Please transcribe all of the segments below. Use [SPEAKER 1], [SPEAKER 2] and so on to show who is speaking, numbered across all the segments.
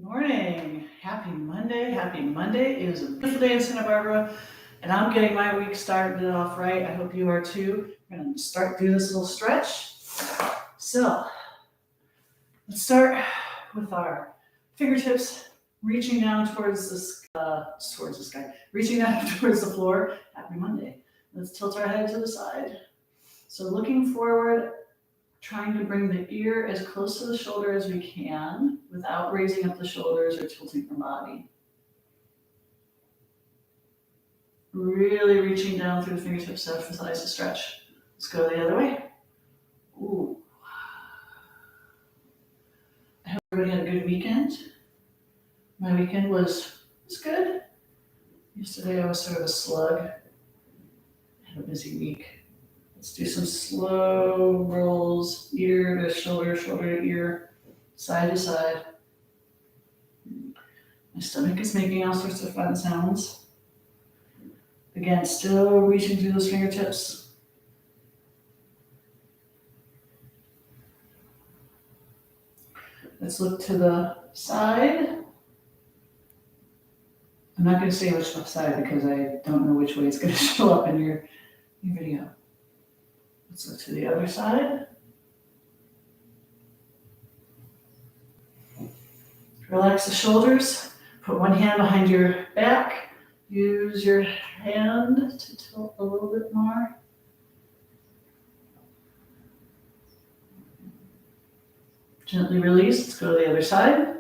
[SPEAKER 1] Morning. Happy Monday. Happy Monday. It is a beautiful day in Santa Barbara, and I'm getting my week started off right. I hope you are too. I'm going to start through this little stretch. So let's start with our fingertips reaching down towards the sky, reaching down towards the floor. Happy Monday. Let's tilt our head to the side. So looking forward, trying to bring the ear as close to the shoulder as we can without raising up the shoulders or tilting the body. Really reaching down through the fingertips to emphasize the stretch. Let's go the other way. Ooh. I hope everybody had a good weekend. My weekend was good. Yesterday I was sort of a slug. I had a busy week. Let's do some slow rolls, ear to shoulder, shoulder to ear, side to side. My stomach is making all sorts of fun sounds. Again, still reaching through those fingertips. Let's look to the side. I'm not going to say which side because I don't know which way it's going to show up in your video. Let's look to the other side. Relax the shoulders. Put one hand behind your back. Use your hand to tilt a little bit more. Gently release. Let's go to the other side.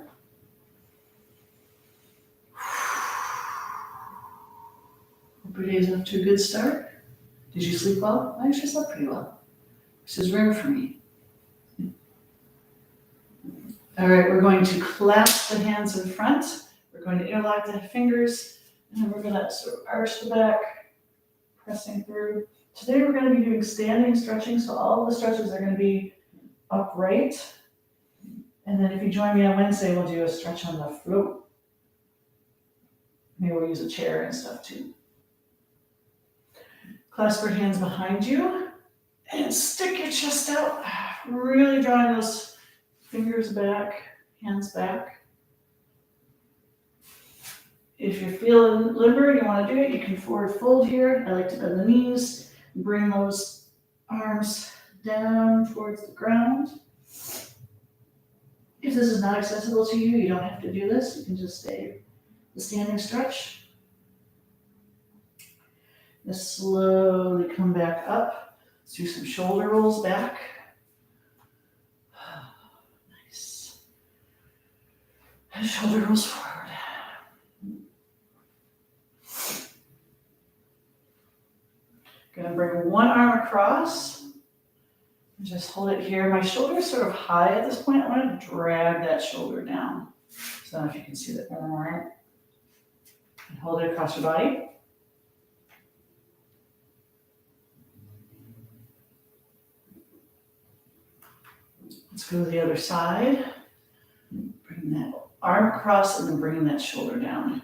[SPEAKER 1] Hope your day's off to a good start. Did you sleep well? I actually slept pretty well. This is rare for me. All right, we're going to clasp the hands in front. We're going to interlock the fingers, and then we're going to sort of arch the back, pressing through. Today we're going to be doing standing stretching, so all of the stretches are going to be upright. And then if you join me on Wednesday, we'll do a stretch on the throat. Maybe we'll use a chair and stuff too. Clasp your hands behind you and stick your chest out, really drawing those fingers back, hands back. If you're feeling limber and you want to do it, you can forward fold here. I like to bend the knees, bring those arms down towards the ground. If this is not accessible to you, you don't have to do this. You can just stay the standing stretch. Just slowly come back up. Let's do some shoulder rolls back. Nice. And shoulder rolls forward. Gonna bring one arm across. And just hold it here. My shoulder is sort of high at this point. I want to drag that shoulder down. So I don't know if you can see that. All right. And hold it across your body. Let's go to the other side. Bring that arm across and then bring that shoulder down.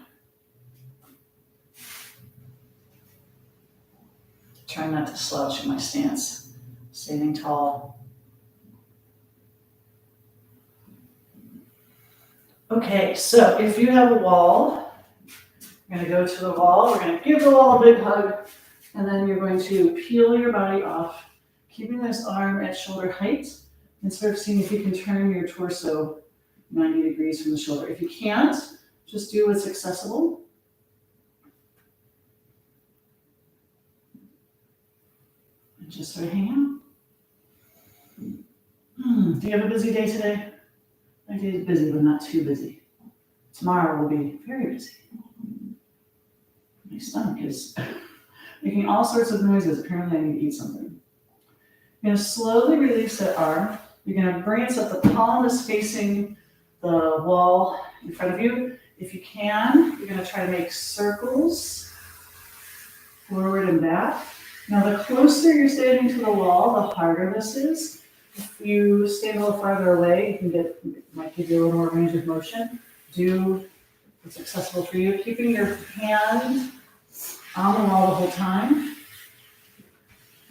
[SPEAKER 1] Try not to slouch in my stance. Standing tall. Okay, so if you have a wall, we're going to go to the wall. We're going to give the wall a big hug, and then you're going to peel your body off, keeping this arm at shoulder height, and sort of seeing if you can turn your torso 90 degrees from the shoulder. If you can't, just do what's accessible. And just sort of hang out. Do you have a busy day today? My day is busy, but not too busy. Tomorrow will be very busy. My stomach is making all sorts of noises. Apparently I need to eat something. You're going to slowly release that arm. You're going to bring it so that the palm is facing the wall in front of you. If you can, you're going to try to make circles forward and back. Now, the closer you're standing to the wall, the harder this is. If you stand a little farther away, might give you a little more range of motion. Do what's accessible for you. Keeping your hand on the wall the whole time.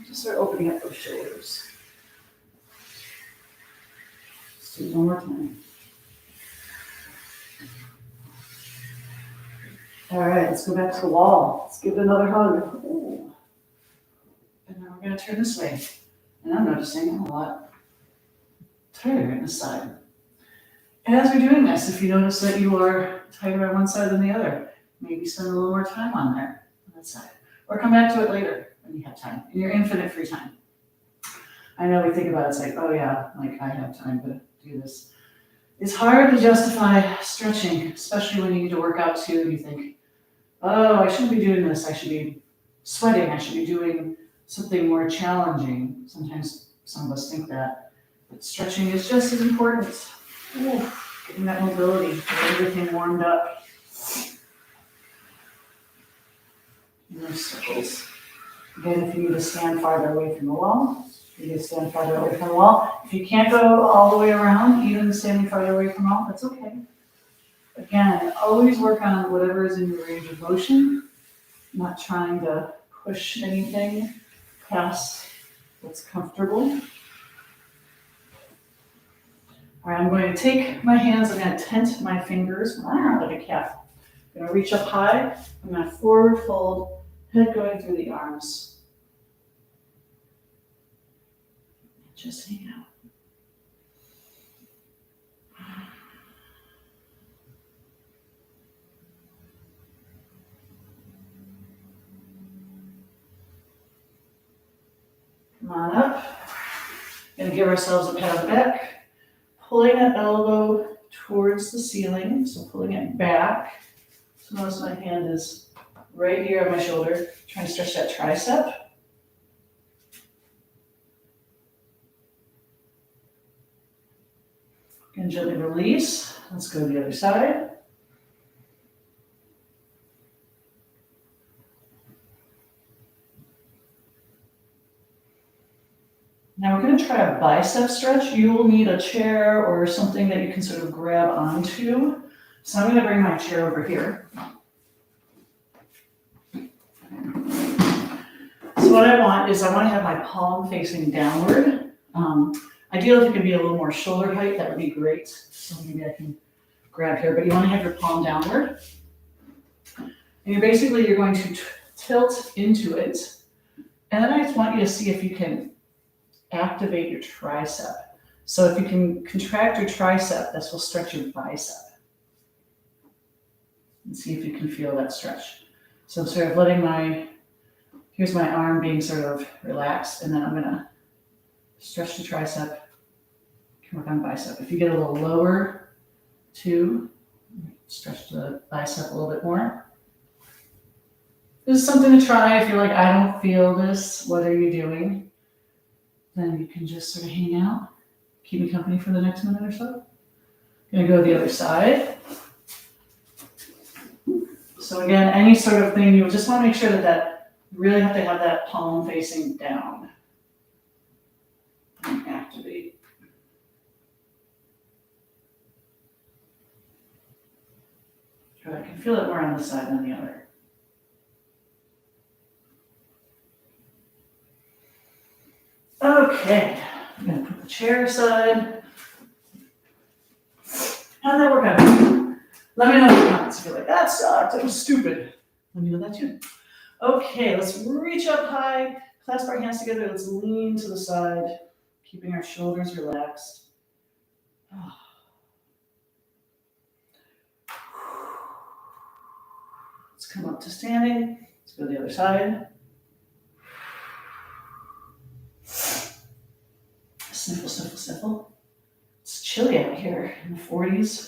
[SPEAKER 1] Just start opening up those shoulders. Let's do it one more time. All right, let's go back to the wall. Let's give it another hug. Ooh. And then we're gonna turn this way. And I'm noticing I'm a lot tighter on this side. And as we're doing this, if you notice that you are tighter on one side than the other, maybe spend a little more time on there, on that side. Or come back to it later when you have time, in your infinite free time. I know we think about it, it's like, oh yeah, like I have time to do this. It's hard to justify stretching, especially when you need to work out too, and you think, oh, I shouldn't be doing this, I should be sweating, I should be doing something more challenging. Sometimes some of us think that, but stretching is just as important. Ooh, getting that mobility, getting everything warmed up. And those circles. Again, if you need to stand farther away from the wall, you need to stand farther away from the wall. If you can't go all the way around, even standing farther away from the wall, that's okay. Again, always work on whatever is in your range of motion, not trying to push anything past what's comfortable. All right, I'm going to take my hands, I'm going to tent my fingers like a calf. I'm going to reach up high, I'm going to forward fold, head going through the arms. Just hang out. Come on up. Going to give ourselves a pat on the back. Pulling that elbow towards the ceiling, so pulling it back. So notice my hand is right here on my shoulder, trying to stretch that tricep. And gently release. Let's go to the other side. Now we're going to try a bicep stretch. You will need a chair or something that you can sort of grab onto. So I'm going to bring my chair over here. So what I want to have my palm facing downward. Ideally, if it could be a little more shoulder height, that would be great. So maybe I can grab here, but you want to have your palm downward. And you're going to tilt into it. And then I just want you to see if you can activate your tricep. So if you can contract your tricep, this will stretch your bicep. And see if you can feel that stretch. So I'm sort of letting here's my arm being sort of relaxed, and then I'm gonna stretch the tricep, can work on bicep. If you get a little lower too, stretch the bicep a little bit more. This is something to try. If you're like, I don't feel this, what are you doing? Then you can just sort of hang out, keep me company for the next minute or so. Gonna go to the other side. So again, any sort of thing, you just want to make sure that you really have to have that palm facing down. And activate. Sure, I can feel it more on this side than the other. Okay, I'm gonna put the chair aside. How did that work out? Let me know in the comments if you're like, that sucked, that was stupid. Let me know that too. Okay, let's reach up high, clasp our hands together, let's lean to the side, keeping our shoulders relaxed. Let's come up to standing, let's go to the other side. Sniffle, sniffle, sniffle. It's chilly out here in the 40s.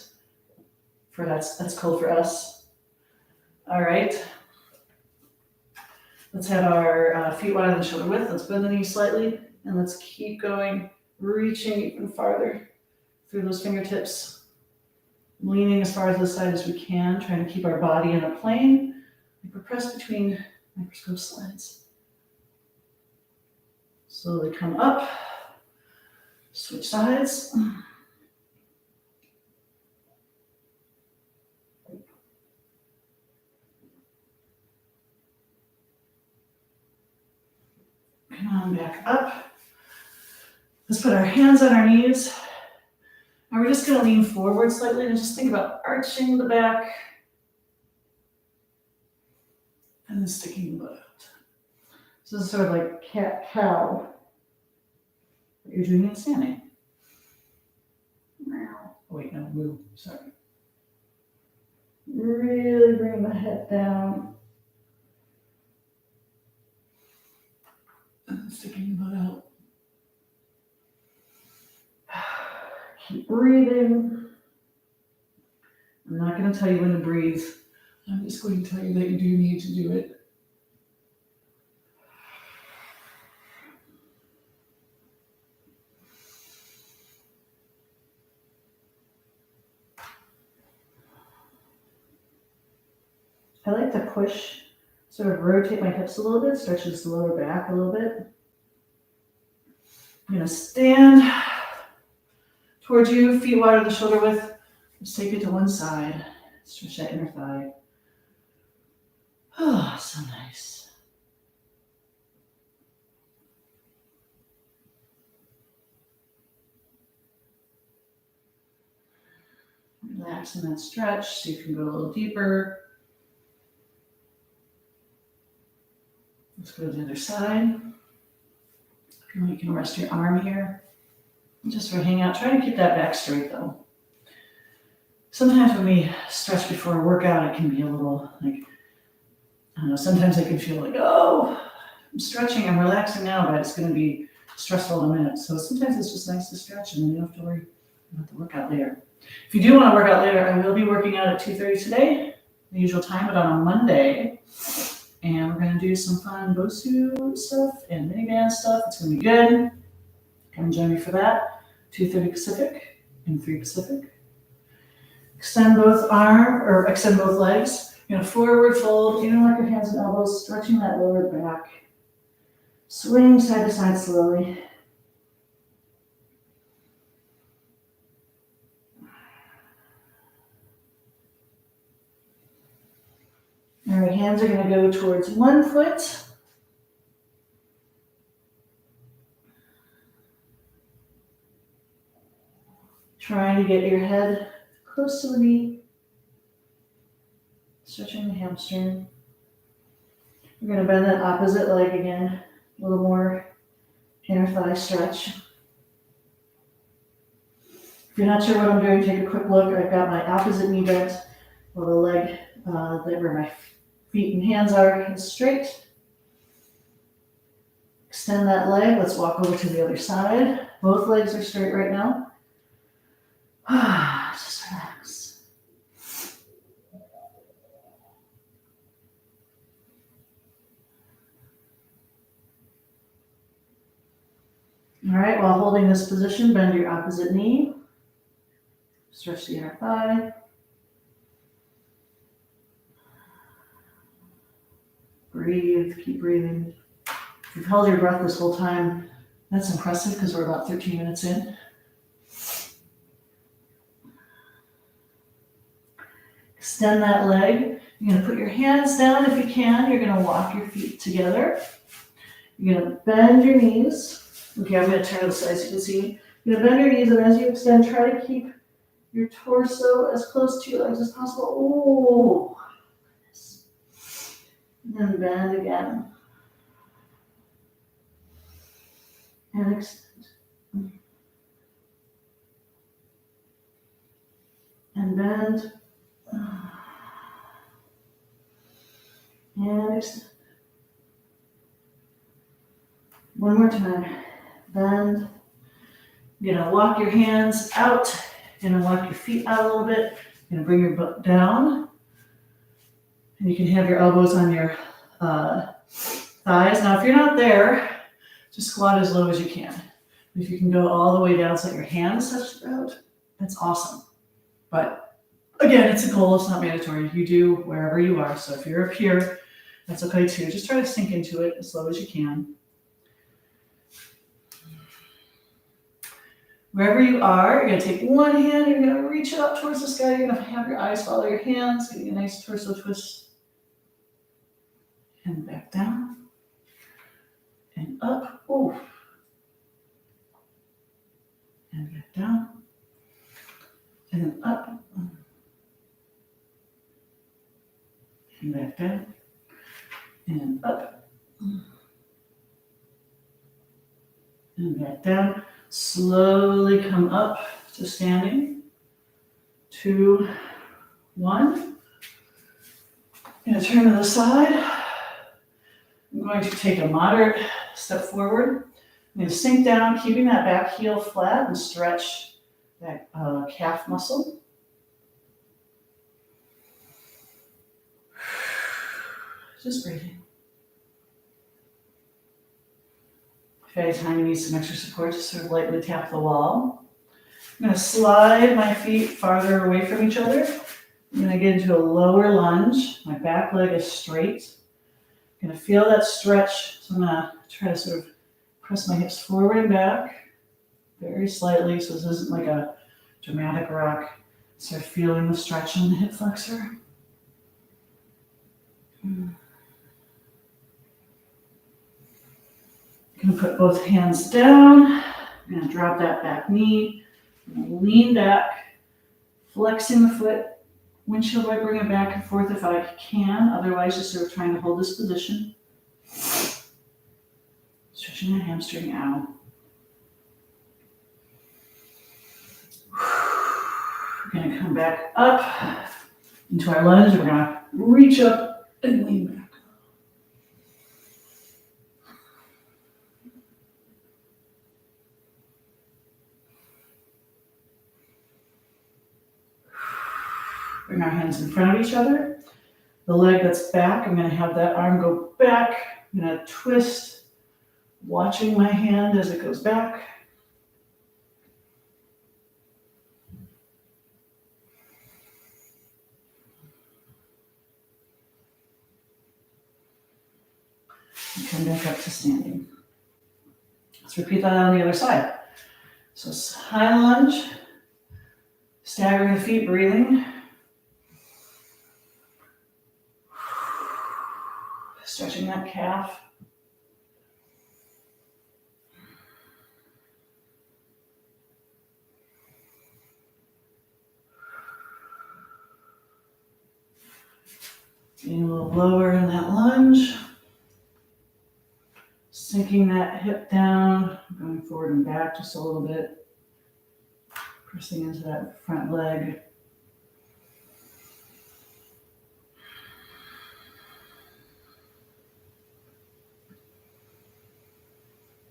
[SPEAKER 1] That's cold for us. All right. Let's have our feet wide than shoulder width. Let's bend the knees slightly, and let's keep going, reaching even farther through those fingertips, leaning as far as the side as we can, trying to keep our body in a plane. We're pressed between microscope slides. Slowly come up. Switch sides. Come on back up. Let's put our hands on our knees. And we're just going to lean forward slightly and just think about arching the back. and then sticking the butt out. So this is sort of like cat-cow. You're doing it standing. Oh, wait, no, moo, sorry. Really bring the head down. And sticking the butt out. Keep breathing. I'm not going to tell you when to breathe. I'm just going to tell you that you do need to do it. I like to push, sort of rotate my hips a little bit, stretches the lower back a little bit. I'm going to stand towards you, feet wide to the shoulder width. Just take it to one side. Stretch that inner thigh. Oh, so nice. Relax in that stretch so you can go a little deeper. Let's go to the other side. You can rest your arm here. Just for hang out. Try to keep that back straight though. Sometimes when we stretch before a workout, it can be a little like, I don't know, sometimes I can feel like, oh, I'm stretching, I'm relaxing now, but it's going to be stressful in a minute. So sometimes it's just nice to stretch and then you don't have to worry about the workout later. If you do want to work out later, I will be working out at 2:30 today, the usual time, but on a Monday. And we're going to do some fun Bosu stuff and mini band stuff. It's going to be good. Come join me for that. 2:30 Pacific and 3 Pacific. Extend both legs. Forward fold, interlock your hands and elbows, stretching that lower back. Swing side to side slowly. All right, hands are going to go towards one foot. Trying to get your head close to the knee. Stretching the hamstring. We're going to bend that opposite leg again. A little more inner thigh stretch. If you're not sure what I'm doing, take a quick look. I've got my opposite knee bent while the leg where my feet and hands are is straight. Extend that leg. Let's walk over to the other side. Both legs are straight right now. Just relax. All right, while holding this position, bend your opposite knee. Stretch the inner thigh. Breathe, keep breathing. If you've held your breath this whole time, that's impressive because we're about 13 minutes in. Extend that leg. You're going to put your hands down if you can. You're going to walk your feet together. You're going to bend your knees. Okay, I'm going to turn to the side so you can see. You're going to bend your knees, and as you extend, try to keep your torso as close to your legs as possible. Oh, goodness. And then bend again. And extend. And bend. And extend. One more time. Bend. You're going to walk your hands out. You're going to walk your feet out a little bit. You're going to bring your butt down. And you can have your elbows on your thighs. Now, if you're not there, just squat as low as you can. If you can go all the way down so that your hands touch the ground, that's awesome. But again, it's a goal. It's not mandatory. You do wherever you are. So if you're up here, that's okay too. Just try to sink into it as low as you can. Wherever you are, you're going to take one hand, you're going to reach it up towards the sky, you're going to have your eyes follow your hands, getting a nice torso twist. And back down. And up. Oh. And back down. And then up. And back down. and up, and back down. Slowly come up to standing. 2, 1. I'm going to turn to the side. I'm going to take a moderate step forward. I'm going to sink down, keeping that back heel flat, and stretch that calf muscle. Just breathing. If any time you need some extra support, just sort of lightly tap the wall. I'm going to slide my feet farther away from each other. I'm going to get into a lower lunge. My back leg is straight. I'm going to feel that stretch. So I'm going to try to sort of press my hips forward and back very slightly. So this isn't like a dramatic rock. Start feeling the stretch in the hip flexor. I'm going to put both hands down. I'm going to drop that back knee. I'm going to lean back, flexing the foot. Windshield wiper it back and forth if I can. Otherwise, just sort of trying to hold this position. Stretching the hamstring out. We're going to come back up into our lunge. We're going to reach up and lean back. Bring our hands in front of each other. The leg that's back, I'm going to have that arm go back. I'm going to twist, watching my hand as it goes back. And come back up to standing. Let's repeat that on the other side. So high lunge, staggering the feet, breathing. Stretching that calf. Getting a little lower in that lunge. Sinking that hip down, going forward and back just a little bit. Pressing into that front leg.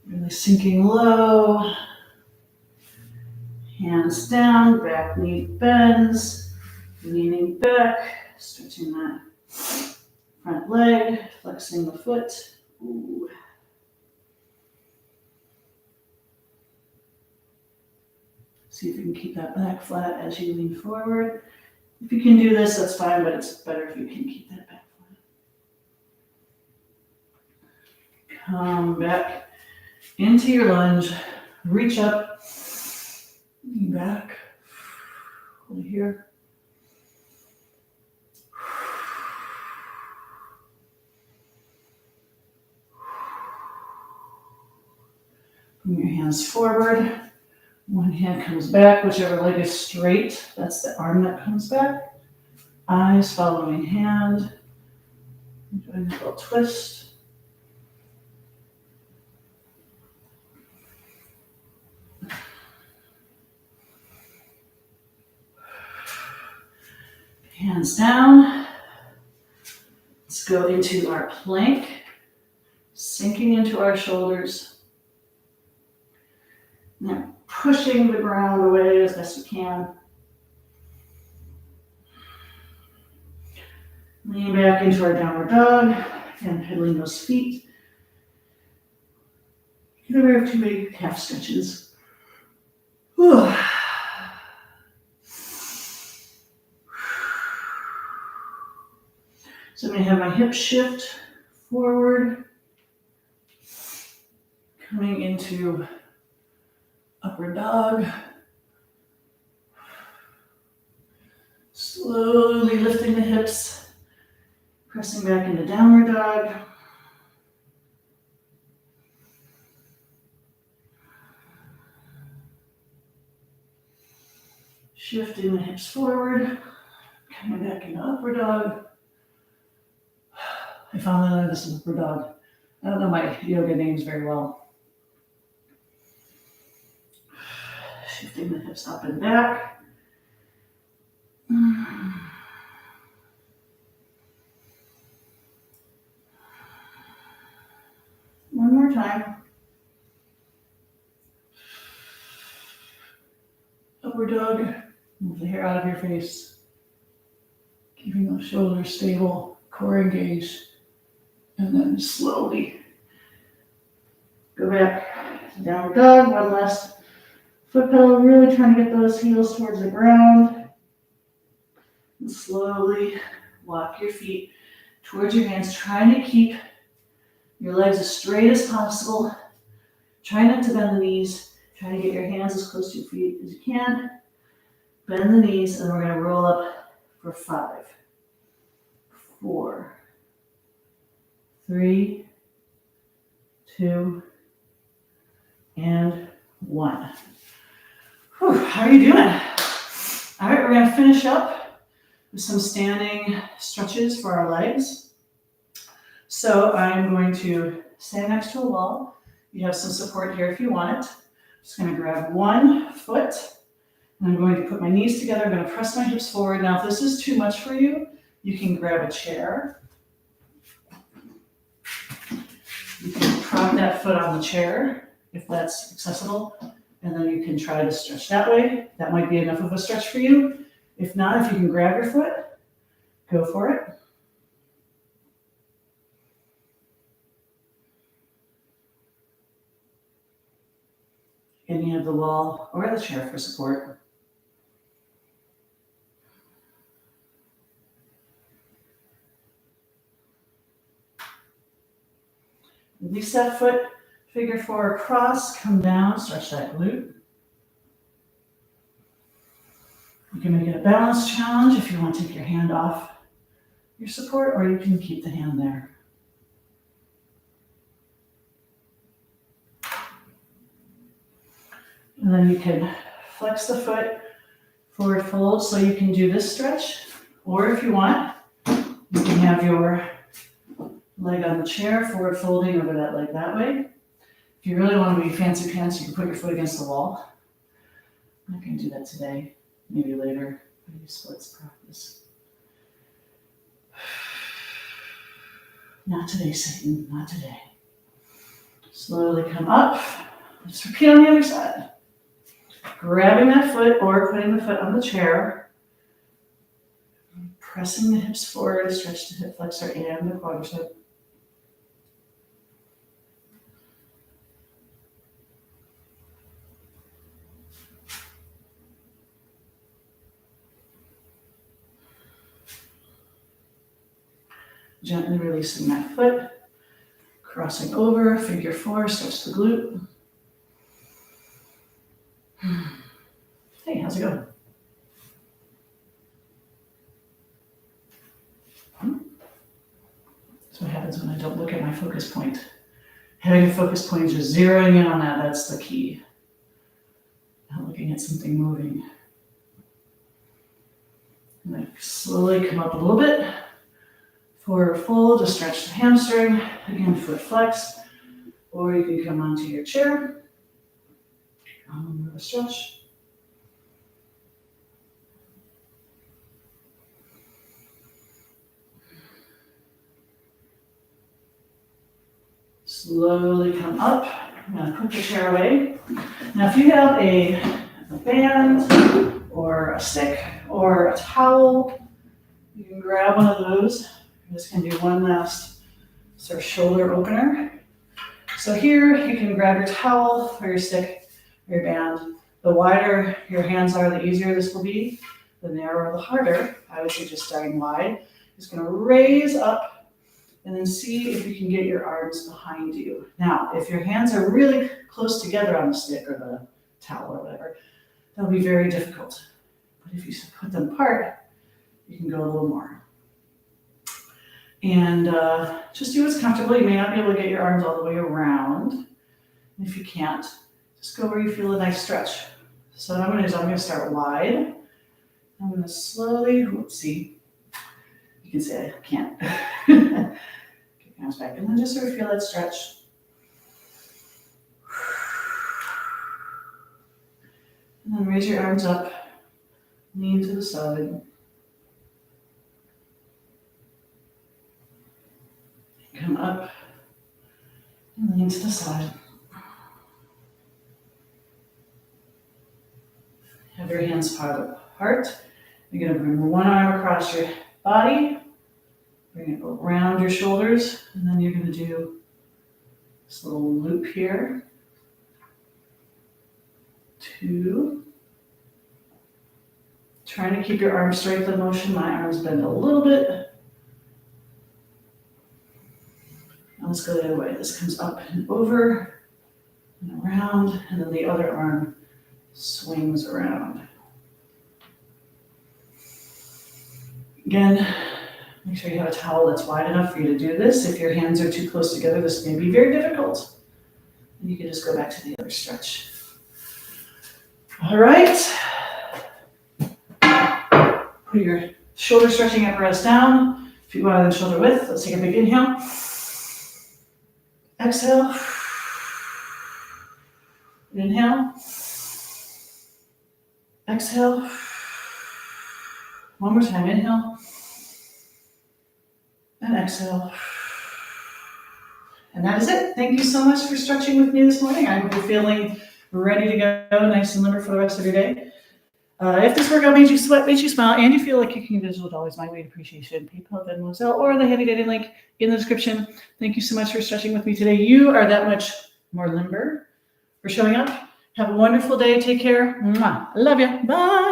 [SPEAKER 1] Really sinking low. Hands down, back knee bends. Leaning back, stretching that front leg, flexing the foot. Ooh. See if you can keep that back flat as you lean forward. If you can do this, that's fine, but it's better if you can keep that back flat. Come back into your lunge, reach up, lean back, hold it here. Bring your hands forward. One hand comes back, whichever leg is straight. That's the arm that comes back. Eyes following hand. Doing a little twist. Hands down. Let's go into our plank. Sinking into our shoulders. Now pushing the ground away as best you can. Lean back into our downward dog and pedaling those feet. You don't have too many calf stretches. Whew. So I'm going to have my hips shift forward, coming into upward dog. Slowly lifting the hips, pressing back into downward dog. Shifting the hips forward, coming back into upward dog. I found that this is upper dog. I don't know my yoga names very well. Shifting the hips up and back. One more time. Upward dog. Move the hair out of your face. Keeping those shoulders stable, core engaged. And then slowly go back to downward dog. One last foot pedal. Really trying to get those heels towards the ground. And slowly walk your feet towards your hands, trying to keep your legs as straight as possible. Try not to bend the knees. Try to get your hands as close to your feet as you can. Bend the knees, and we're going to roll up for 5, 4, 3, 2, and 1. Whew, how are you doing? All right, we're going to finish up with some standing stretches for our legs. So I'm going to stand next to a wall. You have some support here if you want it. I'm just going to grab one foot, and I'm going to put my knees together. I'm going to press my hips forward. Now, if this is too much for you, you can grab a chair. You can prop that foot on the chair if that's accessible, and then you can try to stretch that way. That might be enough of a stretch for you. If not, if you can grab your foot, go for it. And you have the wall or the chair for support. Release that foot, figure 4 across, come down, stretch that glute. You can make it a balance challenge if you want to take your hand off your support, or you can keep the hand there. And then you can flex the foot, forward fold, so you can do this stretch. Or if you want, you can have your leg on the chair, forward folding over that leg that way. If you really want to be fancy pants, you can put your foot against the wall. I'm not going to do that today, maybe later. Maybe splits practice. Not today, Satan, not today. Slowly come up. Just repeat on the other side. Grabbing that foot or putting the foot on the chair. Pressing the hips forward to stretch the hip flexor and the quadricep. Gently releasing that foot. Crossing over, figure 4, stretch the glute. Hey, how's it going? That's what happens when I don't look at my focus point. Having a focus point, just zeroing in on that, that's the key. Not looking at something moving. And then slowly come up a little bit. Forward fold to stretch the hamstring. Again, foot flex. Or you can come onto your chair. More of a stretch. Slowly come up. I'm going to put the chair away. Now, if you have a band or a stick or a towel, you can grab one of those. This can be one last sort of shoulder opener. So here you can grab your towel or your stick or your band. The wider your hands are, the easier this will be. The narrower, the harder. I would suggest starting wide. Just going to raise up and then see if you can get your arms behind you. Now, if your hands are really close together on the stick or the towel or whatever, that'll be very difficult. But if you put them apart, you can go a little more. And just do what's comfortable. You may not be able to get your arms all the way around. And if you can't, just go where you feel a nice stretch. So what I'm going to do is I'm going to start wide. I'm going to slowly, whoopsie, you can say I can't. Arms back. And then just sort of feel that stretch. And then raise your arms up. Lean to the side. Come up and lean to the side. Have your hands apart. You're going to bring one arm across your body. Bring it around your shoulders. And then you're going to do this little loop here. 2. Trying to keep your arms straight with the motion. My arms bend a little bit. Now let's go the other way. This comes up and over and around, and then the other arm swings around. Again, make sure you have a towel that's wide enough for you to do this. If your hands are too close together, this may be very difficult. And you can just go back to the other stretch. All right. Put your shoulder stretching apparatus down. Feet wider than shoulder width. Let's take a big inhale. Exhale. Inhale. Exhale. One more time. Inhale. And exhale. And that is it. Thank you so much for stretching with me this morning. I hope you're feeling ready to go, nice and limber for the rest of your day. If this workout made you sweat, made you smile, and you feel like kicking digital dollars my way to appreciation, PayPal, Venmo, Zelle, or the handy dandy link in the description. Thank you so much for stretching with me today. You are that much more limber for showing up. Have a wonderful day. Take care. Mwah. I love you. Bye.